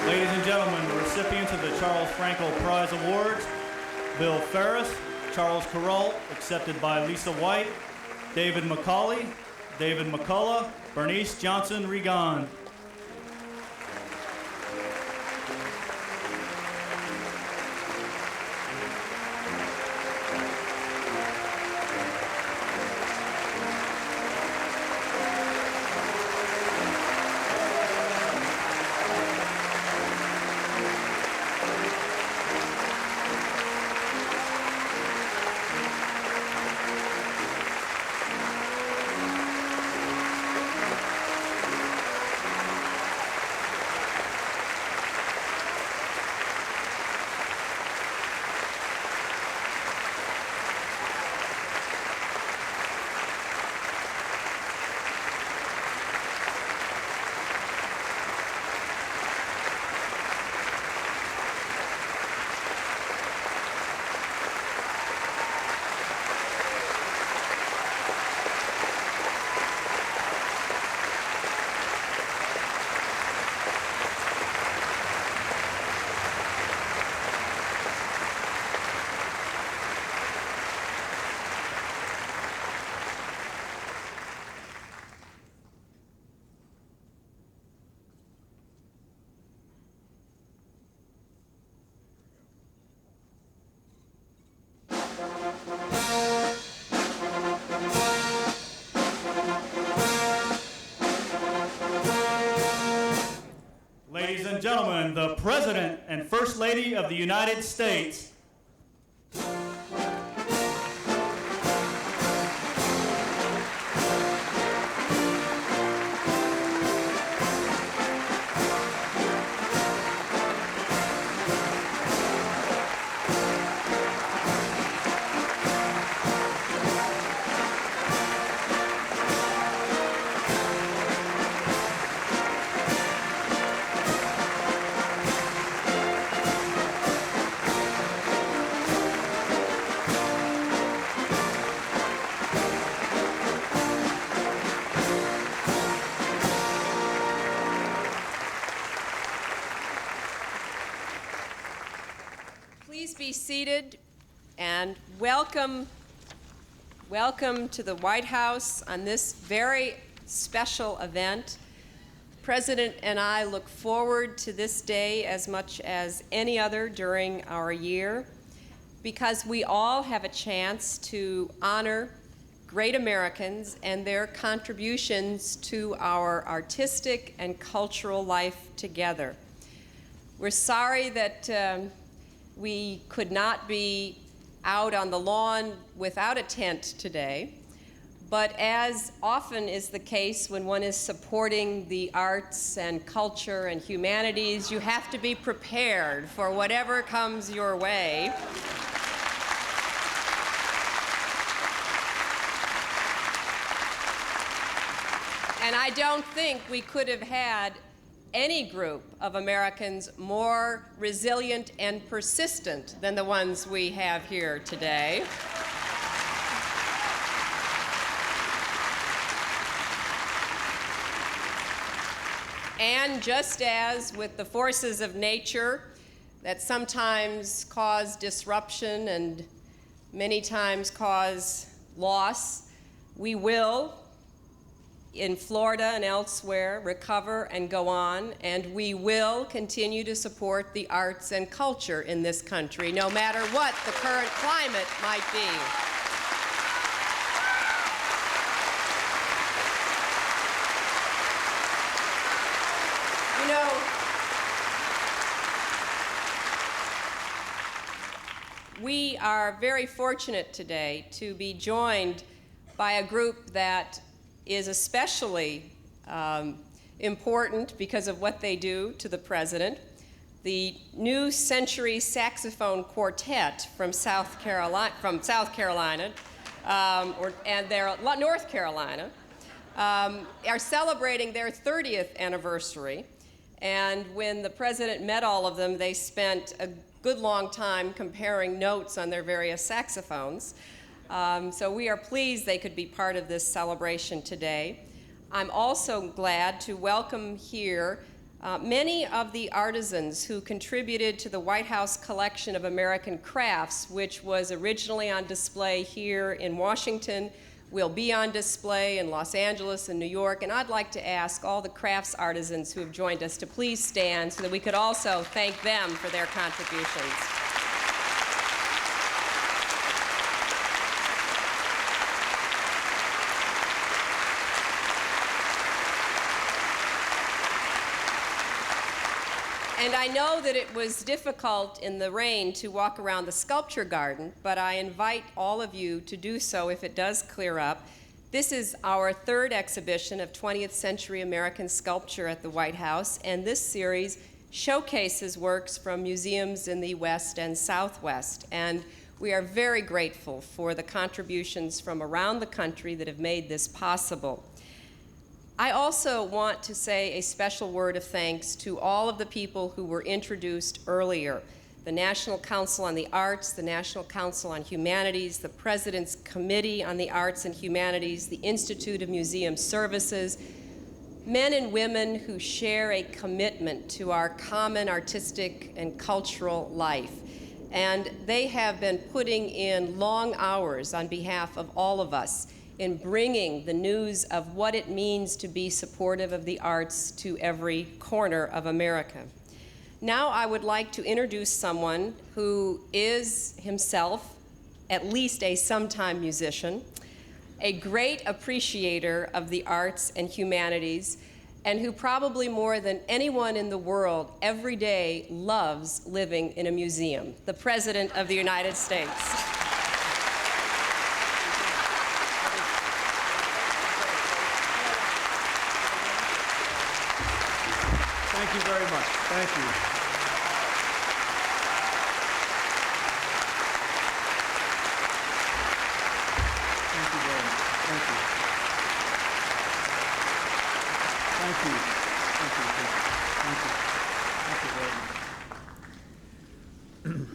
Ladies and gentlemen, the recipients of the Charles Frankel Prize Awards: Bill Ferris, Charles Carroll, accepted by Lisa White, David McCauley, David McCullough, Bernice Johnson Regan. Ladies and gentlemen, the President and First Lady of the United States. Please be seated and welcome to the White House on this very special event. The President and I look forward to this day as much as any other during our year because we all have a chance to honor great Americans and their contributions to our artistic and cultural life together. We're sorry that we could not be out on the lawn without a tent today, but as often is the case when one is supporting the arts and culture and humanities, you have to be prepared for whatever comes your way. And I don't think we could have had any group of Americans more resilient and persistent than the ones we have here today. And just as with the forces of nature that sometimes cause disruption and many times cause loss, we will, in Florida and elsewhere, recover and go on, and we will continue to support the arts and culture in this country, no matter what the current climate might be. You know, we are very fortunate today to be joined by a group that is especially important because of what they do to the President. The New Century Saxophone Quartet from South Carolina, and they're North Carolina, are celebrating their 30th anniversary. And when the President met all of them, they spent a good long time comparing notes on their various saxophones. So we are pleased they could be part of this celebration today. I'm also glad to welcome here Many of the artisans who contributed to the White House collection of American crafts, which was originally on display here in Washington, will be on display in Los Angeles and New York. And I'd like to ask all the crafts artisans who have joined us to please stand so that we could also thank them for their contributions. And I know that it was difficult in the rain to walk around the sculpture garden, but I invite all of you to do so if it does clear up. This is our third exhibition of 20th century American sculpture at the White House, and this series showcases works from museums in the West and Southwest. And we are very grateful for the contributions from around the country that have made this possible. I also want to say a special word of thanks to all of the people who were introduced earlier: the National Council on the Arts, the National Council on Humanities, the President's Committee on the Arts and Humanities, the Institute of Museum Services, men and women who share a commitment to our common artistic and cultural life. And they have been putting in long hours on behalf of all of us in bringing the news of what it means to be supportive of the arts to every corner of America. Now I would like to introduce someone who is himself at least a sometime musician, a great appreciator of the arts and humanities, and who probably more than anyone in the world every day loves living in a museum, the President of the United States. Thank you very much. Thank you. Thank you very much. Thank you. Thank you. Thank you. Thank you. Thank you very much.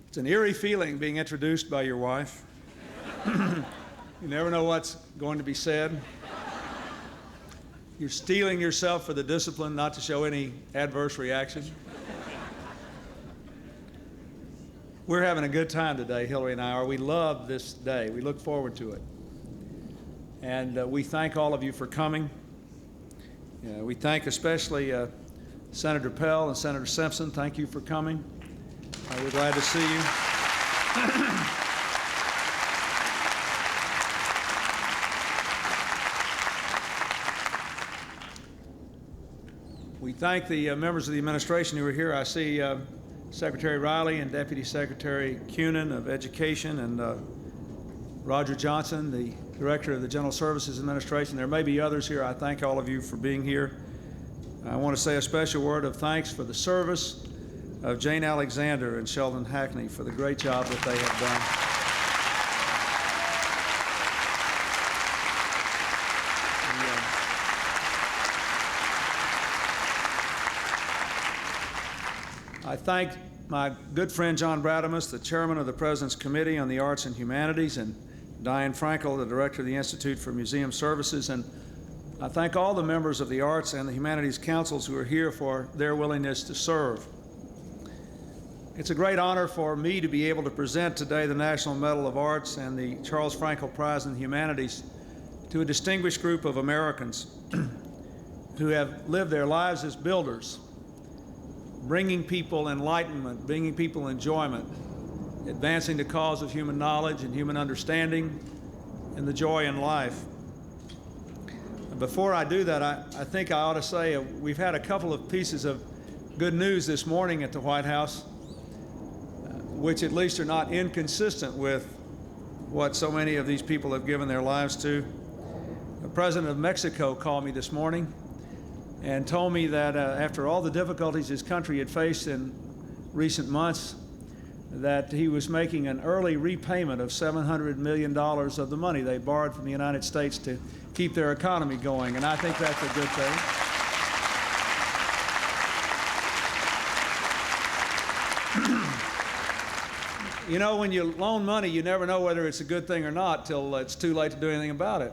It's an eerie feeling being introduced by your wife. You never know what's going to be said. You're steeling yourself for the discipline not to show any adverse reaction. We're having a good time today, Hillary and I are. We love this day. We look forward to it. And we thank all of you for coming. We thank especially Senator Pell and Senator Simpson. Thank you for coming. We're glad to see you. We thank the members of the administration who are here. I see Secretary Riley and Deputy Secretary Cunin of Education and Roger Johnson, the Director of the General Services Administration. There may be others here. I thank all of you for being here. I want to say a special word of thanks for the service of Jane Alexander and Sheldon Hackney for the great job that they have done. I thank my good friend John Bradamus, the chairman of the President's Committee on the Arts and Humanities, and Diane Frankel, the director of the Institute for Museum Services, and I thank all the members of the Arts and the Humanities Councils who are here for their willingness to serve. It's a great honor for me to be able to present today the National Medal of Arts and the Charles Frankel Prize in the Humanities to a distinguished group of Americans who have lived their lives as builders, bringing people enlightenment, bringing people enjoyment, advancing the cause of human knowledge and human understanding and the joy in life. Before I do that, I think I ought to say we've had a couple of pieces of good news this morning at the White House, which at least are not inconsistent with what so many of these people have given their lives to. The President of Mexico called me this morning and told me that after all the difficulties his country had faced in recent months, that he was making an early repayment of $700 million of the money they borrowed from the United States to keep their economy going, and I think that's a good thing. You know, when you loan money, you never know whether it's a good thing or not till it's too late to do anything about it.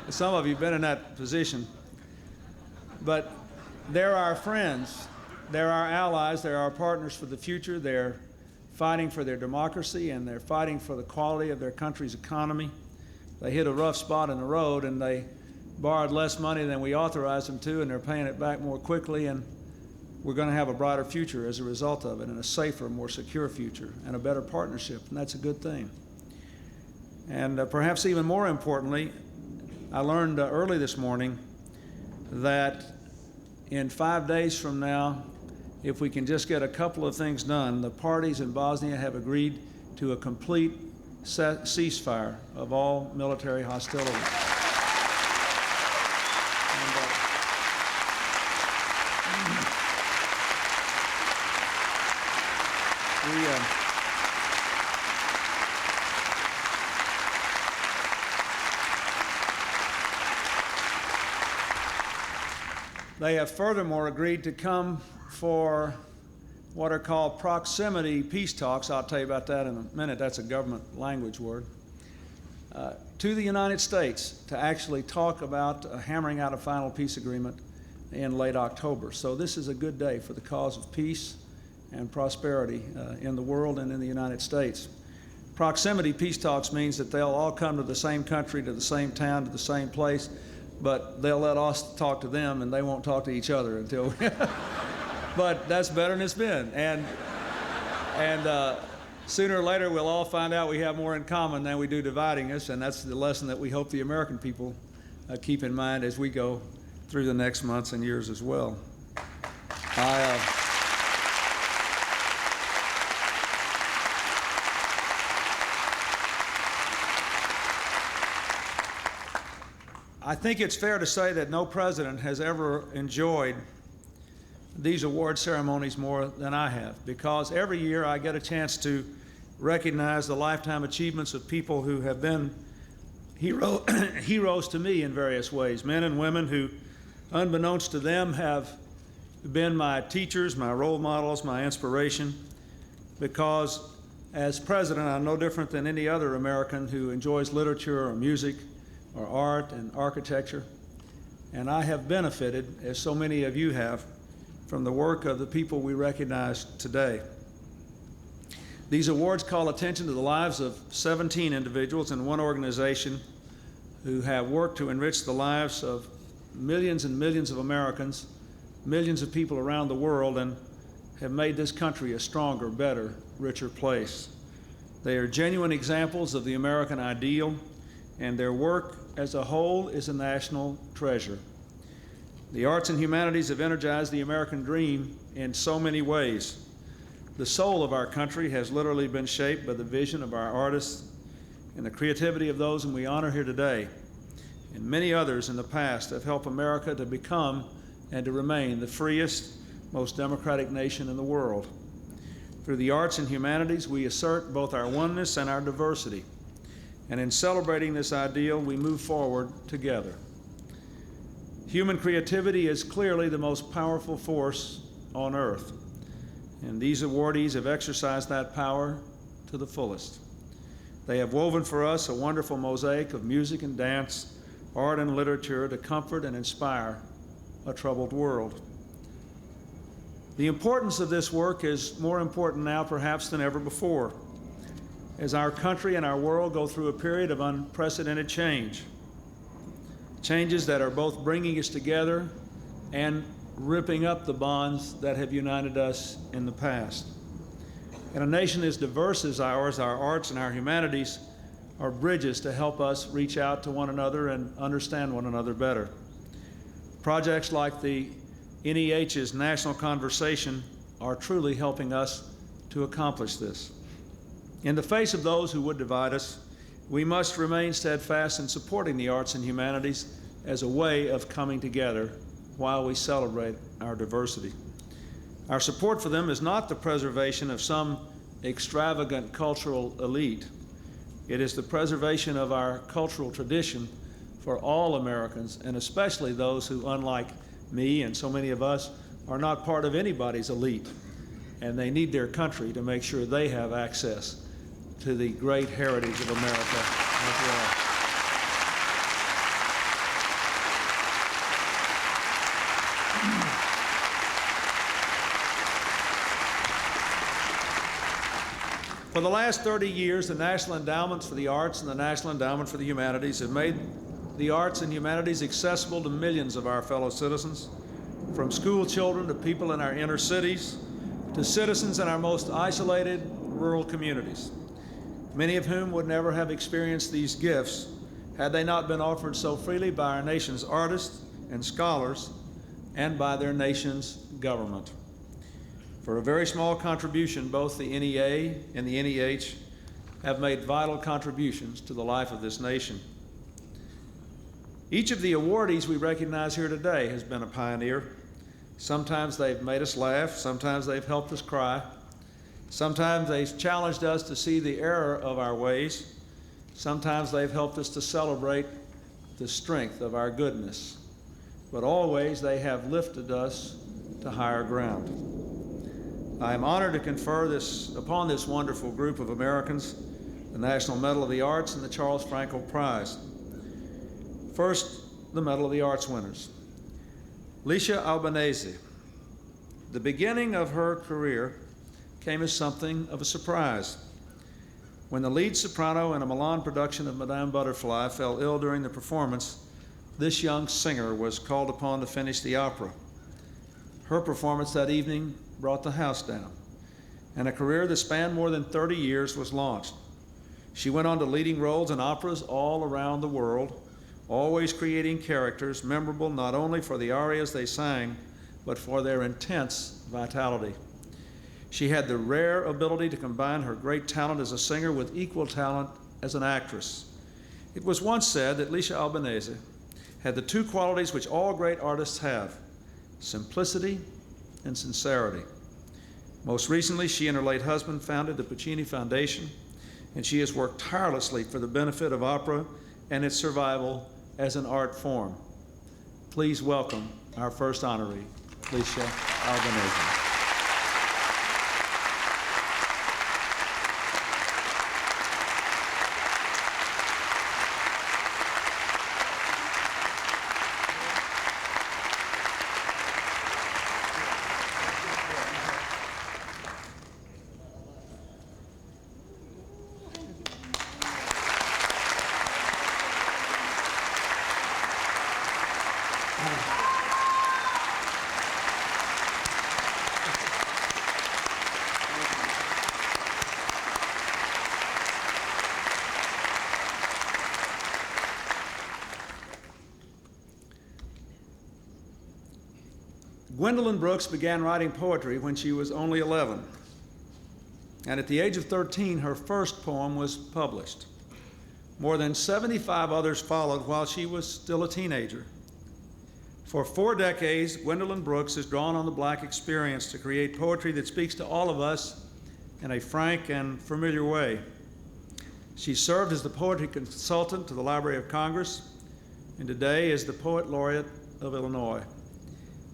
Some of you have been in that position. But they're our friends, they're our allies, they're our partners for the future. They're fighting for their democracy, and they're fighting for the quality of their country's economy. They hit a rough spot in the road, and they borrowed less money than we authorized them to, and they're paying it back more quickly, and we're going to have a brighter future as a result of it, and a safer, more secure future, and a better partnership, and that's a good thing. And perhaps even more importantly, I learned early this morning that in 5 days from now, if we can just get a couple of things done, the parties in Bosnia have agreed to a complete ceasefire of all military hostility. They have furthermore agreed to come for what are called proximity peace talks. I'll tell you about that in a minute. That's a government language word. To the United States to actually talk about hammering out a final peace agreement in late October. So this is a good day for the cause of peace and prosperity in the world and in the United States. Proximity peace talks means that they'll all come to the same country, to the same town, to the same place, but they'll let us talk to them and they won't talk to each other until but that's better than it's been. And sooner or later we'll all find out we have more in common than we do dividing us, and that's the lesson that we hope the American people keep in mind as we go through the next months and years as well. I think it's fair to say that no president has ever enjoyed these award ceremonies more than I have, because every year I get a chance to recognize the lifetime achievements of people who have been heroes to me in various ways, men and women who, unbeknownst to them, have been my teachers, my role models, my inspiration, because as president, I'm no different than any other American who enjoys literature or music or art and architecture, and I have benefited, as so many of you have, from the work of the people we recognize today. These awards call attention to the lives of 17 individuals in one organization who have worked to enrich the lives of millions and millions of Americans, millions of people around the world, and have made this country a stronger, better, richer place. They are genuine examples of the American ideal, and their work as a whole is a national treasure. The arts and humanities have energized the American dream in so many ways. The soul of our country has literally been shaped by the vision of our artists and the creativity of those whom we honor here today. And many others in the past have helped America to become and to remain the freest, most democratic nation in the world. Through the arts and humanities, we assert both our oneness and our diversity. And in celebrating this ideal, we move forward together. Human creativity is clearly the most powerful force on earth, and these awardees have exercised that power to the fullest. They have woven for us a wonderful mosaic of music and dance, art and literature to comfort and inspire a troubled world. The importance of this work is more important now perhaps than ever before, as our country and our world go through a period of unprecedented change. Changes that are both bringing us together and ripping up the bonds that have united us in the past. In a nation as diverse as ours, our arts and our humanities are bridges to help us reach out to one another and understand one another better. Projects like the NEH's National Conversation are truly helping us to accomplish this. In the face of those who would divide us, we must remain steadfast in supporting the arts and humanities as a way of coming together while we celebrate our diversity. Our support for them is not the preservation of some extravagant cultural elite. It is the preservation of our cultural tradition for all Americans, and especially those who, unlike me and so many of us, are not part of anybody's elite, and they need their country to make sure they have access to the great heritage of America as well. For the last 30 years, the National Endowments for the Arts and the National Endowment for the Humanities have made the arts and humanities accessible to millions of our fellow citizens, from school children to people in our inner cities, to citizens in our most isolated rural communities, many of whom would never have experienced these gifts had they not been offered so freely by our nation's artists and scholars and by their nation's government. For a very small contribution, both the NEA and the NEH have made vital contributions to the life of this nation. Each of the awardees we recognize here today has been a pioneer. Sometimes they've made us laugh, sometimes they've helped us cry, sometimes they've challenged us to see the error of our ways, sometimes they've helped us to celebrate the strength of our goodness, but always they have lifted us to higher ground. I am honored to confer upon this wonderful group of Americans the National Medal of the Arts and the Charles Frankel Prize. First, the Medal of the Arts winners. Licia Albanese. The beginning of her career came as something of a surprise. When the lead soprano in a Milan production of Madame Butterfly fell ill during the performance, this young singer was called upon to finish the opera. Her performance that evening brought the house down, and a career that spanned more than 30 years was launched. She went on to leading roles in operas all around the world, always creating characters memorable not only for the arias they sang, but for their intense vitality. She had the rare ability to combine her great talent as a singer with equal talent as an actress. It was once said that Licia Albanese had the two qualities which all great artists have: simplicity and sincerity. Most recently, she and her late husband founded the Puccini Foundation, and she has worked tirelessly for the benefit of opera and its survival as an art form. Please welcome our first honoree, Licia Albanese. Gwendolyn Brooks began writing poetry when she was only 11. And at the age of 13, her first poem was published. More than 75 others followed while she was still a teenager. For 4 decades, Gwendolyn Brooks has drawn on the Black experience to create poetry that speaks to all of us in a frank and familiar way. She served as the poetry consultant to the Library of Congress, and today is the Poet Laureate of Illinois.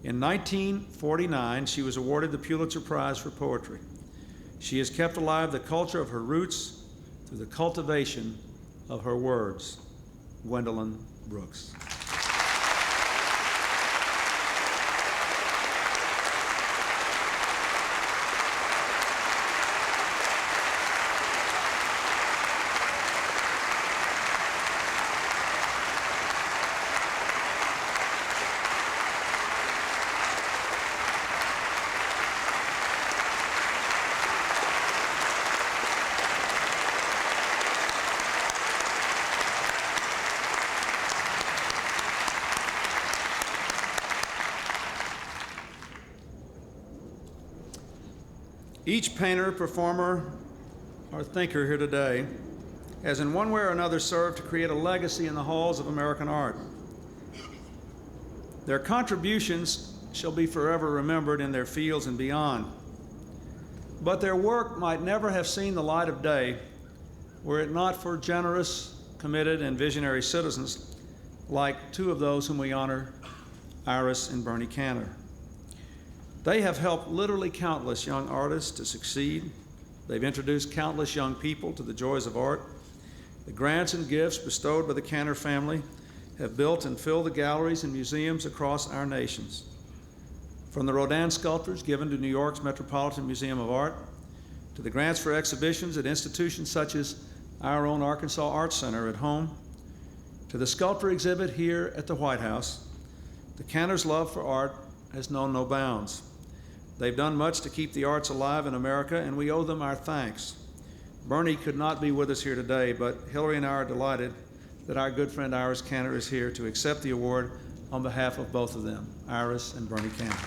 In 1949, she was awarded the Pulitzer Prize for Poetry. She has kept alive the culture of her roots through the cultivation of her words. Gwendolyn Brooks. Each painter, performer, or thinker here today has in one way or another served to create a legacy in the halls of American art. Their contributions shall be forever remembered in their fields and beyond. But their work might never have seen the light of day were it not for generous, committed, and visionary citizens like two of those whom we honor, Iris and Bernie Cantor. They have helped literally countless young artists to succeed. They've introduced countless young people to the joys of art. The grants and gifts bestowed by the Cantor family have built and filled the galleries and museums across our nations. From the Rodin sculptures given to New York's Metropolitan Museum of Art, to the grants for exhibitions at institutions such as our own Arkansas Arts Center at home, to the sculpture exhibit here at the White House, the Cantors' love for art has known no bounds. They've done much to keep the arts alive in America, and we owe them our thanks. Bernie could not be with us here today, but Hillary and I are delighted that our good friend Iris Cantor is here to accept the award on behalf of both of them, Iris and Bernie Cantor.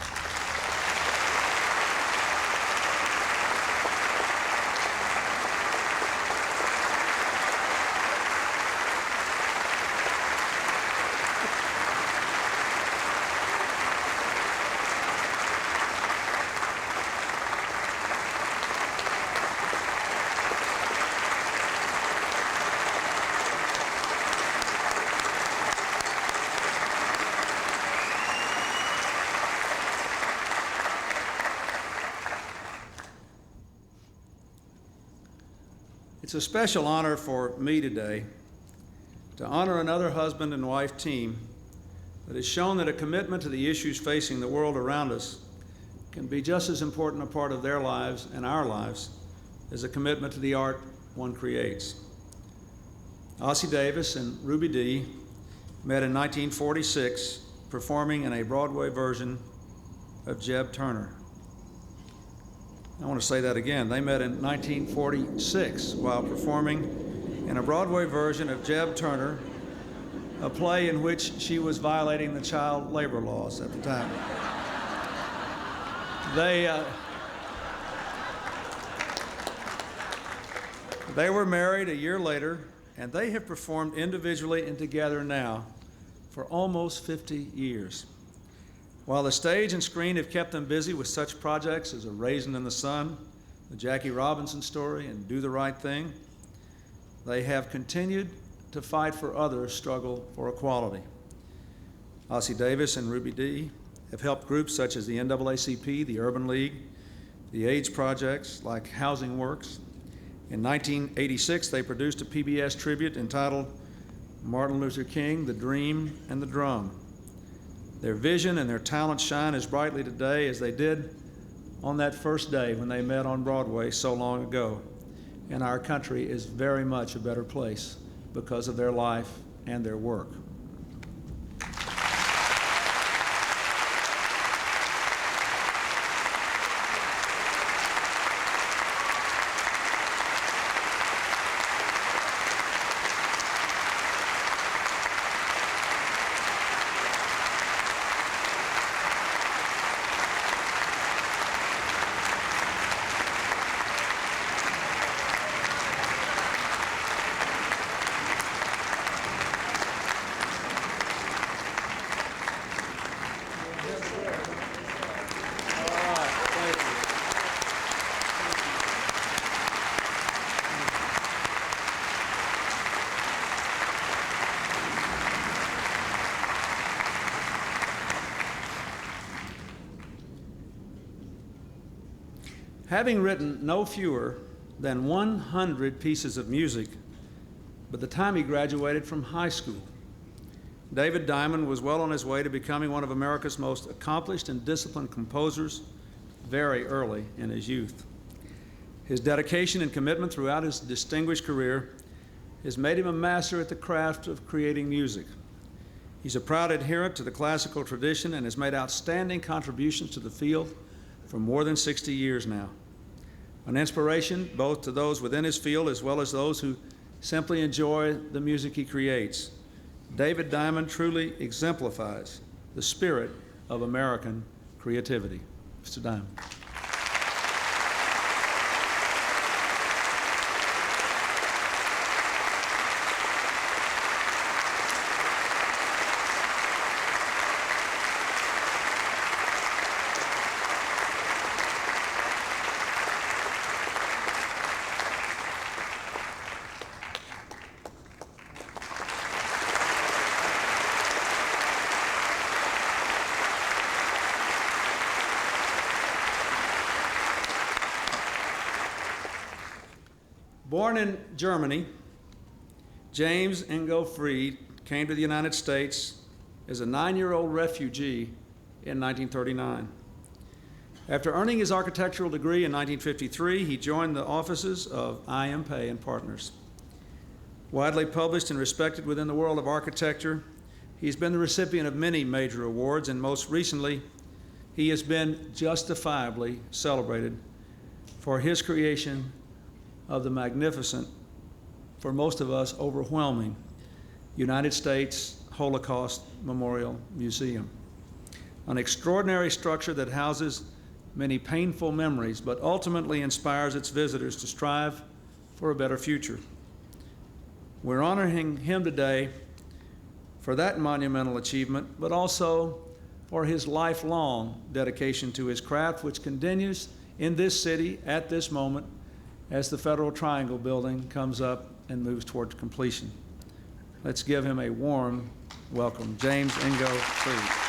It's a special honor for me today to honor another husband and wife team that has shown that a commitment to the issues facing the world around us can be just as important a part of their lives and our lives as a commitment to the art one creates. Ossie Davis and Ruby Dee met in 1946 performing in a Broadway version of Jeb Turner. I want to say that again. They met in 1946 while performing in a Broadway version of Jeb Turner, a play in which she was violating the child labor laws at the time. They were married a year later, and they have performed individually and together now for almost 50 years. While the stage and screen have kept them busy with such projects as A Raisin in the Sun, The Jackie Robinson Story, and Do the Right Thing, they have continued to fight for others' struggle for equality. Ossie Davis and Ruby Dee have helped groups such as the NAACP, the Urban League, the AIDS projects like Housing Works. In 1986, they produced a PBS tribute entitled Martin Luther King, The Dream and the Drum. Their vision and their talent shine as brightly today as they did on that first day when they met on Broadway so long ago. And our country is very much a better place because of their life and their work. Having written no fewer than 100 pieces of music by the time he graduated from high school, David Diamond was well on his way to becoming one of America's most accomplished and disciplined composers very early in his youth. His dedication and commitment throughout his distinguished career has made him a master at the craft of creating music. He's a proud adherent to the classical tradition and has made outstanding contributions to the field for more than 60 years now. An inspiration both to those within his field as well as those who simply enjoy the music he creates. David Diamond truly exemplifies the spirit of American creativity. Mr. Diamond. Born in Germany, James Ingo Fried came to the United States as a 9-year-old refugee in 1939. After earning his architectural degree in 1953, he joined the offices of I.M. Pei and Partners. Widely published and respected within the world of architecture, he's been the recipient of many major awards, and most recently, he has been justifiably celebrated for his creation of the magnificent, for most of us, overwhelming United States Holocaust Memorial Museum, an extraordinary structure that houses many painful memories, but ultimately inspires its visitors to strive for a better future. We're honoring him today for that monumental achievement, but also for his lifelong dedication to his craft, which continues in this city at this moment as the Federal Triangle building comes up and moves towards completion. Let's give him a warm welcome. James Ingo, please.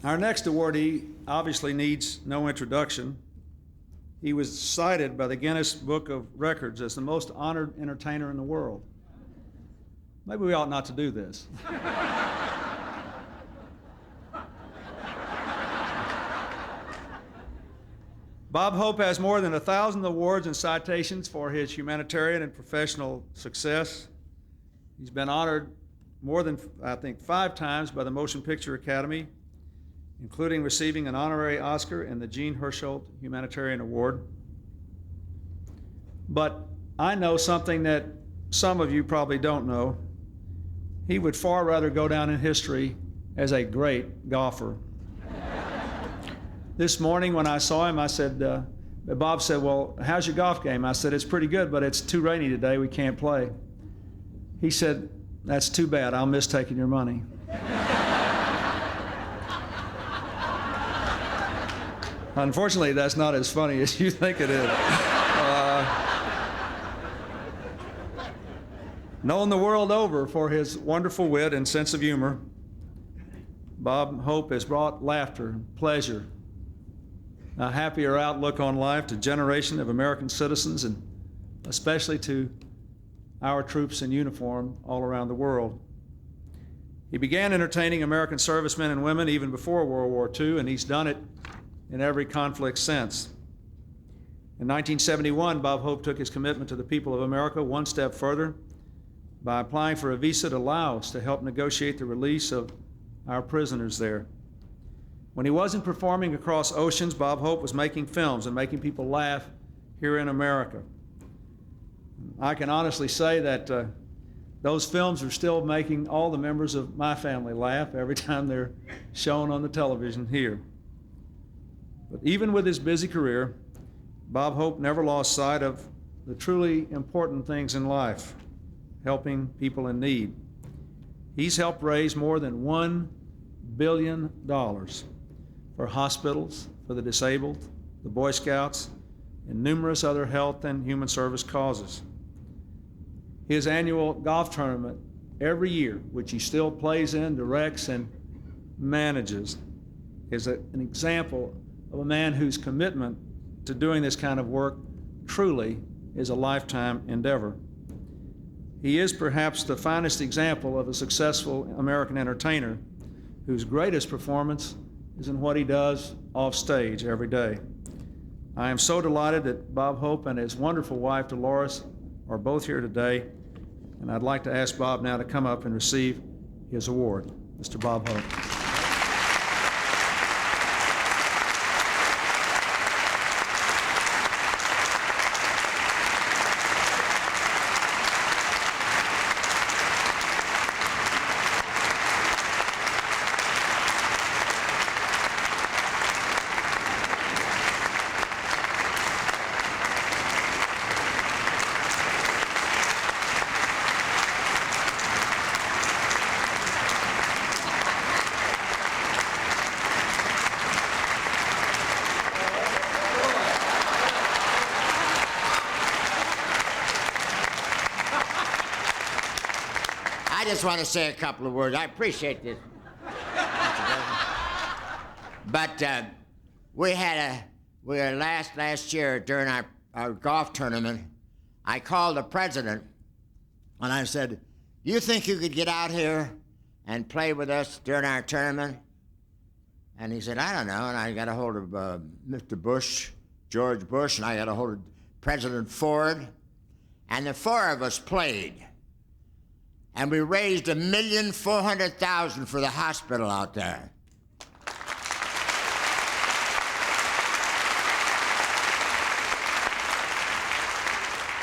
Our next awardee obviously needs no introduction. He was cited by the Guinness Book of Records as the most honored entertainer in the world. Maybe we ought not to do this. Bob Hope has more than 1,000 awards and citations for his humanitarian and professional success. He's been honored more than, I think, 5 times by the Motion Picture Academy, including receiving an honorary Oscar and the Jean Hersholt Humanitarian Award. But I know something that some of you probably don't know. He would far rather go down in history as a great golfer. This morning when I saw him, I said, Bob said, well, how's your golf game? I said, it's pretty good, but it's too rainy today, we can't play. He said, that's too bad, I'll miss taking your money. Unfortunately, that's not as funny as you think it is. Known the world over for his wonderful wit and sense of humor, Bob Hope has brought laughter, pleasure, a happier outlook on life to a generation of American citizens, and especially to our troops in uniform all around the world. He began entertaining American servicemen and women even before World War II, and he's done it in every conflict since. In 1971, Bob Hope took his commitment to the people of America one step further by applying for a visa to Laos to help negotiate the release of our prisoners there. When he wasn't performing across oceans, Bob Hope was making films and making people laugh here in America. I can honestly say that those films are still making all the members of my family laugh every time they're shown on the television here. But even with his busy career, Bob Hope never lost sight of the truly important things in life, helping people in need. He's helped raise more than $1 billion for hospitals, for the disabled, the Boy Scouts, and numerous other health and human service causes. His annual golf tournament every year, which he still plays in, directs, and manages, is an example of a man whose commitment to doing this kind of work truly is a lifetime endeavor. He is perhaps the finest example of a successful American entertainer whose greatest performance is in what he does off stage every day. I am so delighted that Bob Hope and his wonderful wife Dolores are both here today, and I'd like to ask Bob now to come up and receive his award. Mr. Bob Hope. just want to say a couple of words. I appreciate this. But we were last year during our golf tournament, I called the president and I said, you think you could get out here and play with us during our tournament? And he said, I don't know. And I got a hold of Mr. Bush, George Bush, and I got a hold of President Ford. And the four of us played. And we raised $1,400,000 for the hospital out there.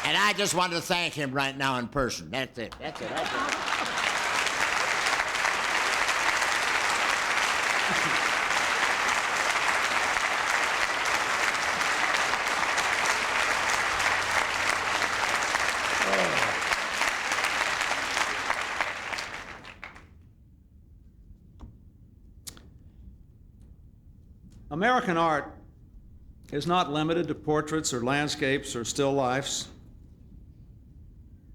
And I just wanted to thank him right now in person. That's it. That's it. That's it. American art is not limited to portraits or landscapes or still lifes.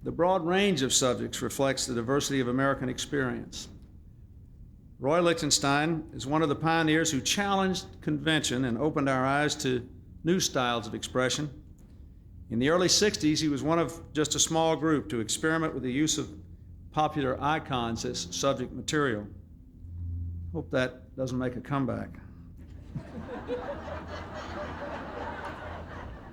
The broad range of subjects reflects the diversity of American experience. Roy Lichtenstein is one of the pioneers who challenged convention and opened our eyes to new styles of expression. In the early 60s, he was one of just a small group to experiment with the use of popular icons as subject material. Hope that doesn't make a comeback.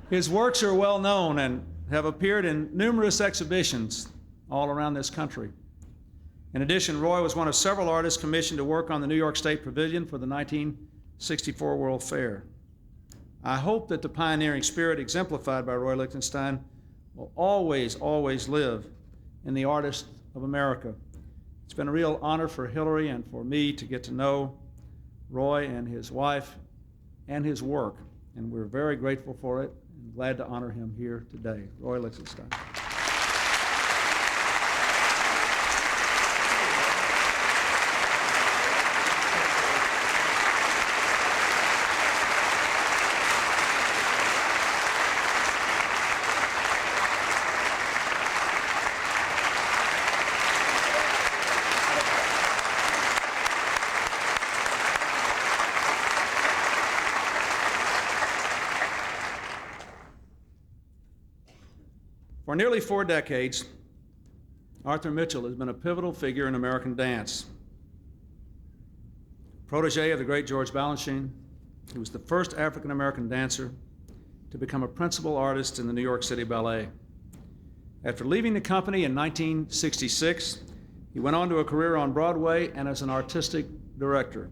His works are well known and have appeared in numerous exhibitions all around this country. In addition, Roy was one of several artists commissioned to work on the New York State Pavilion for the 1964 World Fair. I hope that the pioneering spirit exemplified by Roy Lichtenstein will always, always live in the artists of America. It's been a real honor for Hillary and for me to get to know Roy and his wife and his work, and we're very grateful for it and glad to honor him here today. Roy Lichtenstein. For nearly 4 decades, Arthur Mitchell has been a pivotal figure in American dance. Protege of the great George Balanchine, he was the first African-American dancer to become a principal artist in the New York City Ballet. After leaving the company in 1966, he went on to a career on Broadway and as an artistic director.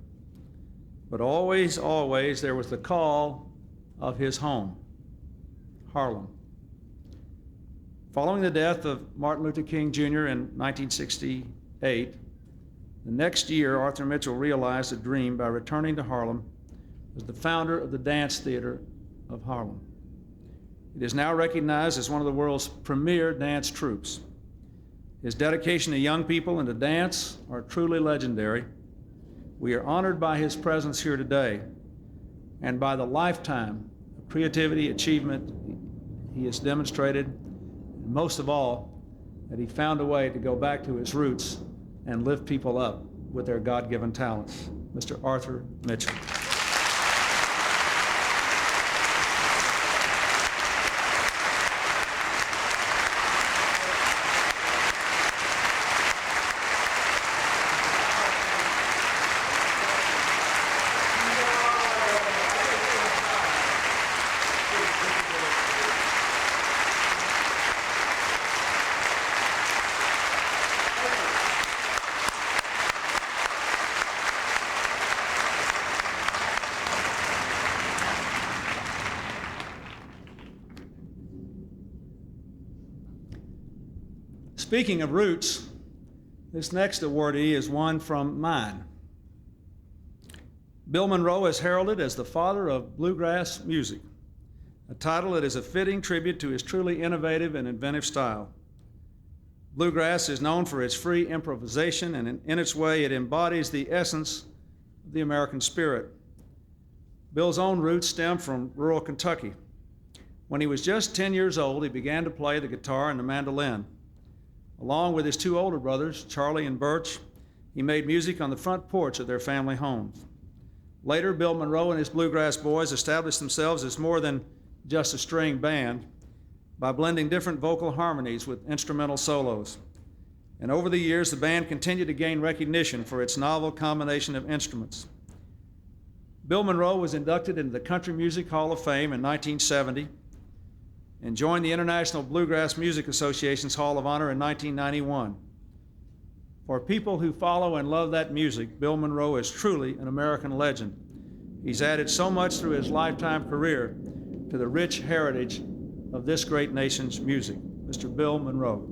But always, always, there was the call of his home, Harlem. Following the death of Martin Luther King Jr. in 1968, the next year, Arthur Mitchell realized a dream by returning to Harlem as the founder of the Dance Theater of Harlem. It is now recognized as one of the world's premier dance troupes. His dedication to young people and to dance are truly legendary. We are honored by his presence here today and by the lifetime of creativity, achievement he has demonstrated, and most of all, that he found a way to go back to his roots and lift people up with their God-given talents. Mr. Arthur Mitchell. Speaking of roots, this next awardee is one from mine. Bill Monroe is heralded as the father of bluegrass music, a title that is a fitting tribute to his truly innovative and inventive style. Bluegrass is known for its free improvisation, and in its way, it embodies the essence of the American spirit. Bill's own roots stem from rural Kentucky. When he was just 10 years old, he began to play the guitar and the mandolin. Along with his two older brothers, Charlie and Birch, he made music on the front porch of their family home. Later, Bill Monroe and his Bluegrass Boys established themselves as more than just a string band by blending different vocal harmonies with instrumental solos. And over the years, the band continued to gain recognition for its novel combination of instruments. Bill Monroe was inducted into the Country Music Hall of Fame in 1970 and joined the International Bluegrass Music Association's Hall of Honor in 1991. For people who follow and love that music, Bill Monroe is truly an American legend. He's added so much through his lifetime career to the rich heritage of this great nation's music. Mr. Bill Monroe.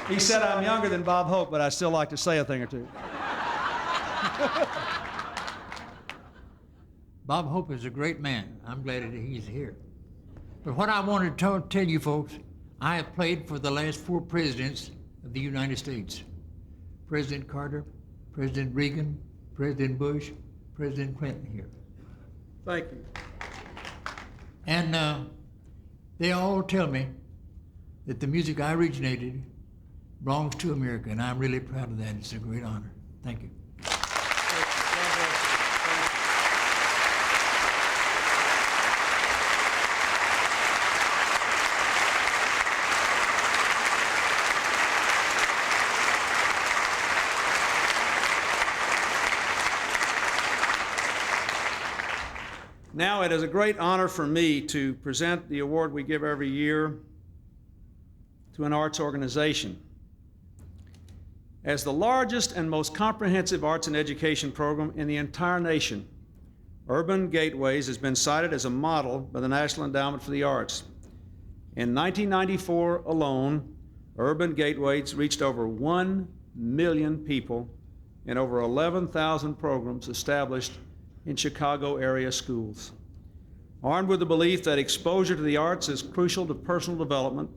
He said I'm younger than Bob Hope, but I still like to say a thing or two. Bob Hope is a great man. I'm glad that he's here. But what I wanted to tell you folks, I have played for the last 4 presidents of the United States. President Carter, President Reagan, President Bush, President Clinton here. Thank you. And they all tell me that the music I originated belongs to America, and I'm really proud of that. It's a great honor. Thank you. Now it is a great honor for me to present the award we give every year to an arts organization. As the largest and most comprehensive arts and education program in the entire nation, Urban Gateways has been cited as a model by the National Endowment for the Arts. In 1994 alone, Urban Gateways reached over 1 million people in over 11,000 programs established in Chicago area schools. Armed with the belief that exposure to the arts is crucial to personal development,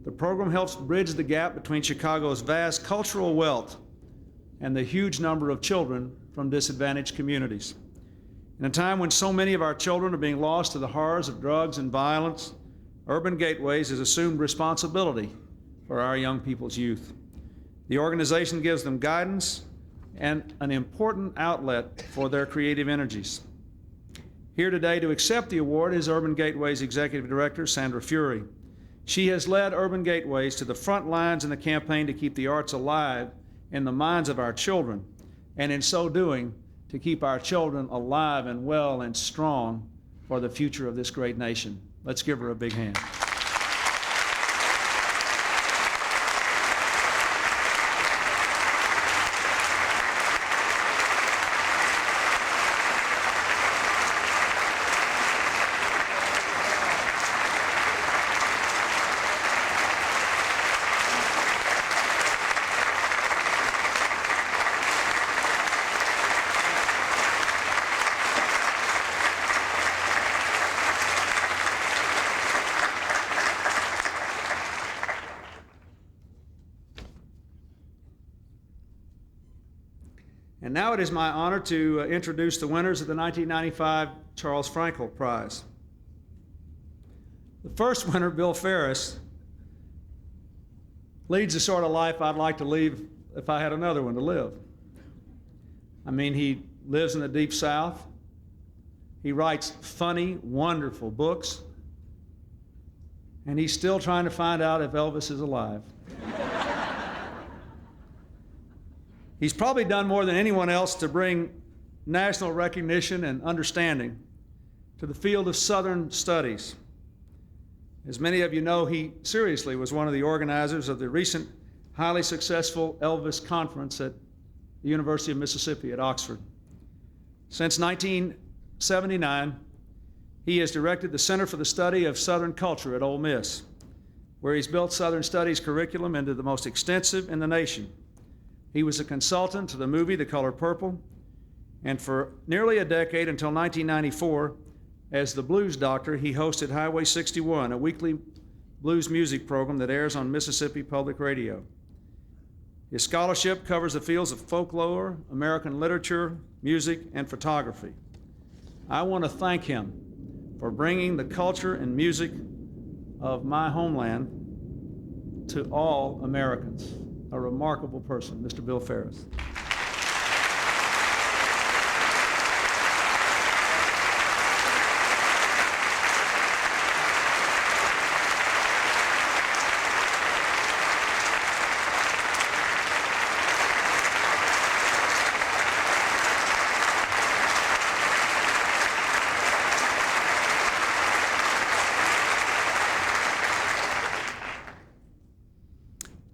the program helps bridge the gap between Chicago's vast cultural wealth and the huge number of children from disadvantaged communities. In a time when so many of our children are being lost to the horrors of drugs and violence, Urban Gateways has assumed responsibility for our young people's youth. The organization gives them guidance and an important outlet for their creative energies. Here today to accept the award is Urban Gateways Executive Director, Sandra Fury. She has led Urban Gateways to the front lines in the campaign to keep the arts alive in the minds of our children, and in so doing, to keep our children alive and well and strong for the future of this great nation. Let's give her a big hand. And now it is my honor to introduce the winners of the 1995 Charles Frankel Prize. The first winner, Bill Ferris, leads the sort of life I'd like to lead if I had another one to live. I mean, he lives in the Deep South. He writes funny, wonderful books. And he's still trying to find out if Elvis is alive. He's probably done more than anyone else to bring national recognition and understanding to the field of Southern studies. As many of you know, he seriously was one of the organizers of the recent highly successful Elvis Conference at the University of Mississippi at Oxford. Since 1979, he has directed the Center for the Study of Southern Culture at Ole Miss, where he's built Southern Studies curriculum into the most extensive in the nation. He was a consultant to the movie The Color Purple, and for nearly a decade, until 1994, as the Blues Doctor, he hosted Highway 61, a weekly blues music program that airs on Mississippi Public Radio. His scholarship covers the fields of folklore, American literature, music, and photography. I want to thank him for bringing the culture and music of my homeland to all Americans. A remarkable person, Mr. Bill Ferris.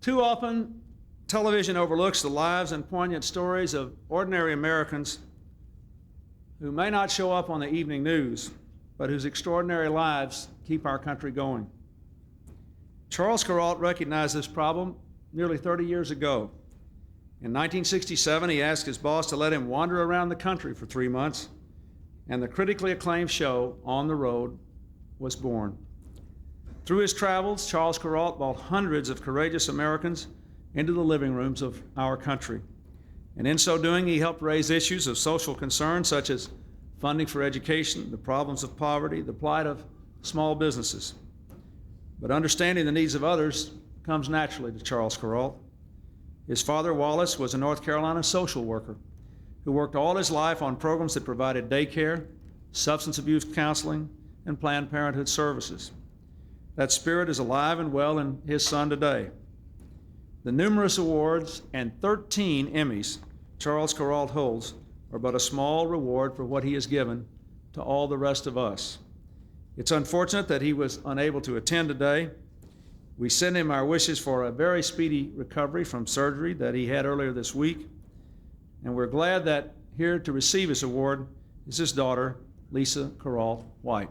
Too often, television overlooks the lives and poignant stories of ordinary Americans who may not show up on the evening news, but whose extraordinary lives keep our country going. Charles Kuralt recognized this problem nearly 30 years ago. In 1967, he asked his boss to let him wander around the country for 3 months, and the critically acclaimed show, On the Road, was born. Through his travels, Charles Kuralt brought hundreds of courageous Americans into the living rooms of our country. And in so doing, he helped raise issues of social concern such as funding for education, the problems of poverty, the plight of small businesses. But understanding the needs of others comes naturally to Charles Kuralt. His father, Wallace, was a North Carolina social worker who worked all his life on programs that provided daycare, substance abuse counseling, and Planned Parenthood services. That spirit is alive and well in his son today. The numerous awards and 13 Emmys Charles Kuralt holds are but a small reward for what he has given to all the rest of us. It's unfortunate that he was unable to attend today. We send him our wishes for a very speedy recovery from surgery that he had earlier this week, and we're glad that here to receive his award is his daughter, Lisa Kuralt White.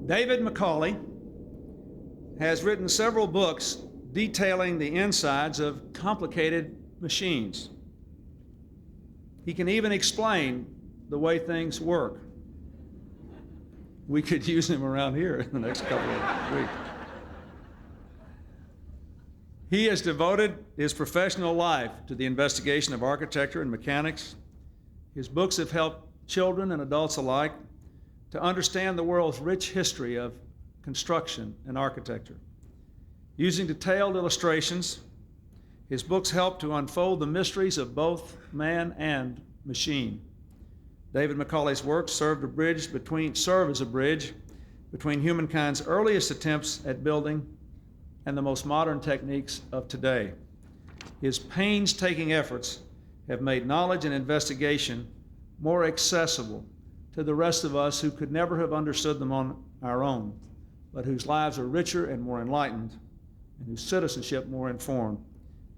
David Macaulay has written several books detailing the insides of complicated machines. He can even explain the way things work. We could use him around here in the next couple of weeks. He has devoted his professional life to the investigation of architecture and mechanics. His books have helped children and adults alike to understand the world's rich history of construction and architecture. Using detailed illustrations, his books help to unfold the mysteries of both man and machine. David Macaulay's works serve as a bridge between humankind's earliest attempts at building and the most modern techniques of today. His painstaking efforts have made knowledge and investigation more accessible to the rest of us who could never have understood them on our own, but whose lives are richer and more enlightened, and whose citizenship more informed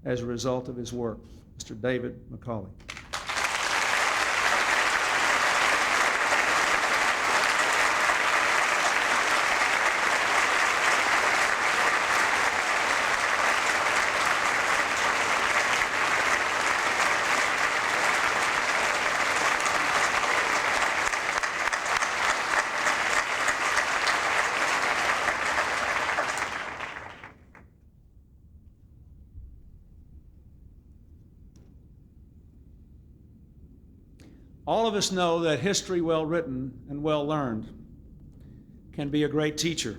as a result of his work. Mr. David Macaulay. All of us know that history well written and well learned can be a great teacher.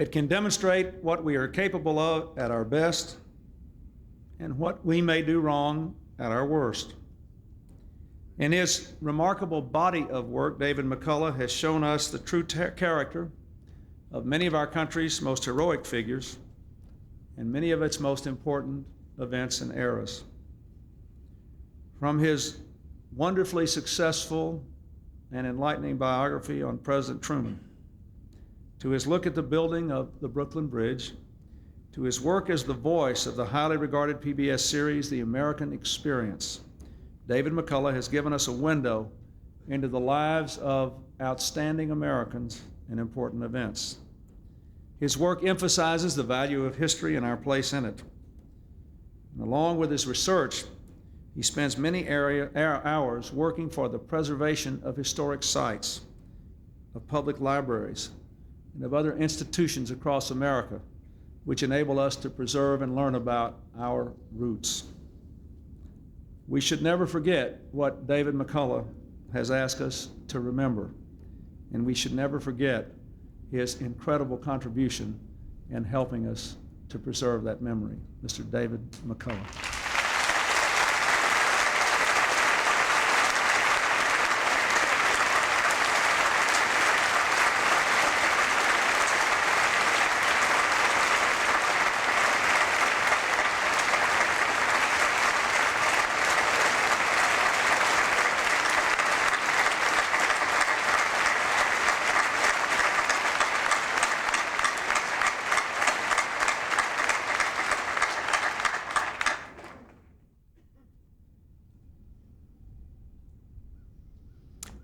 It can demonstrate what we are capable of at our best and what we may do wrong at our worst. In his remarkable body of work, David McCullough has shown us the true character of many of our country's most heroic figures and many of its most important events and eras. From his wonderfully successful and enlightening biography on President Truman, to his look at the building of the Brooklyn Bridge, to his work as the voice of the highly regarded PBS series, The American Experience, David McCullough has given us a window into the lives of outstanding Americans and important events. His work emphasizes the value of history and our place in it. And along with his research, he spends many hours working for the preservation of historic sites, of public libraries, and of other institutions across America, which enable us to preserve and learn about our roots. We should never forget what David McCullough has asked us to remember, and we should never forget his incredible contribution in helping us to preserve that memory. Mr. David McCullough.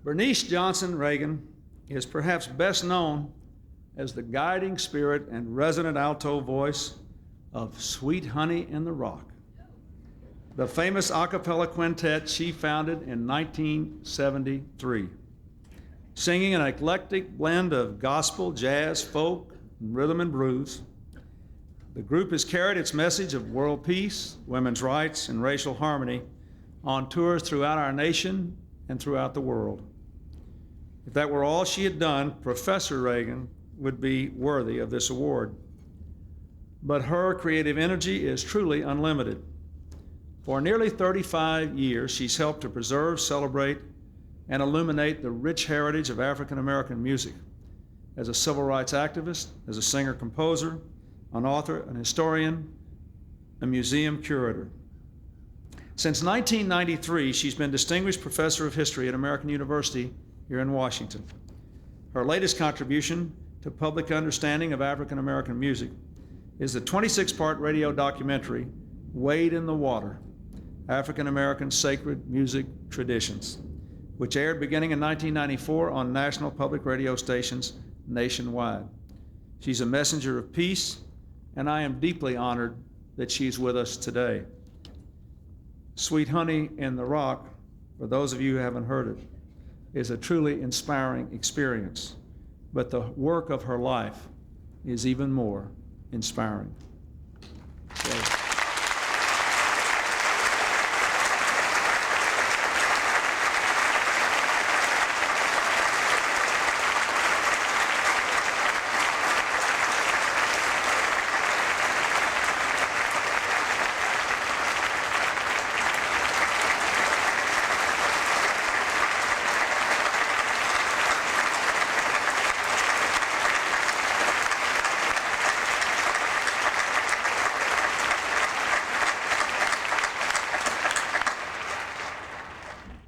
Bernice Johnson Reagan is perhaps best known as the guiding spirit and resonant alto voice of Sweet Honey in the Rock, the famous a cappella quintet she founded in 1973, singing an eclectic blend of gospel, jazz, folk, and rhythm and blues. The group has carried its message of world peace, women's rights, and racial harmony on tours throughout our nation and throughout the world. If that were all she had done, Professor Reagan would be worthy of this award. But her creative energy is truly unlimited. For nearly 35 years, she's helped to preserve, celebrate, and illuminate the rich heritage of African American music as a civil rights activist, as a singer-composer, an author, an historian, a museum curator. Since 1993, she's been Distinguished Professor of History at American University here in Washington. Her latest contribution to public understanding of African American music is the 26-part radio documentary, Wade in the Water, African American Sacred Music Traditions, which aired beginning in 1994 on national public radio stations nationwide. She's a messenger of peace, and I am deeply honored that she's with us today. Sweet Honey in the Rock, for those of you who haven't heard it, is a truly inspiring experience, but the work of her life is even more inspiring. So,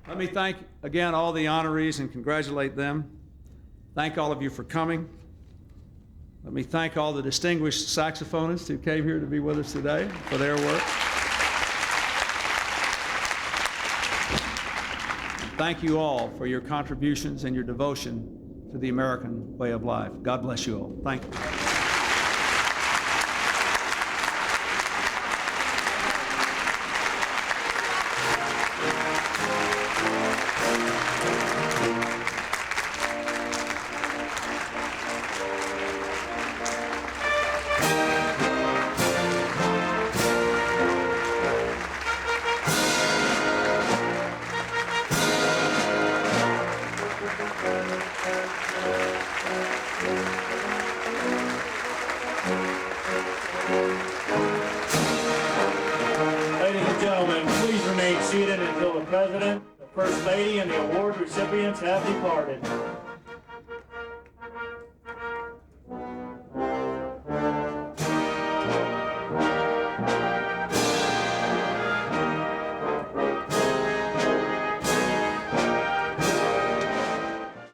let me thank again all the honorees and congratulate them. Thank all of you for coming. Let me thank all the distinguished saxophonists who came here to be with us today for their work. Thank you all for your contributions and your devotion to the American way of life. God bless you all. Thank you. President, the First Lady, and the award recipients have departed.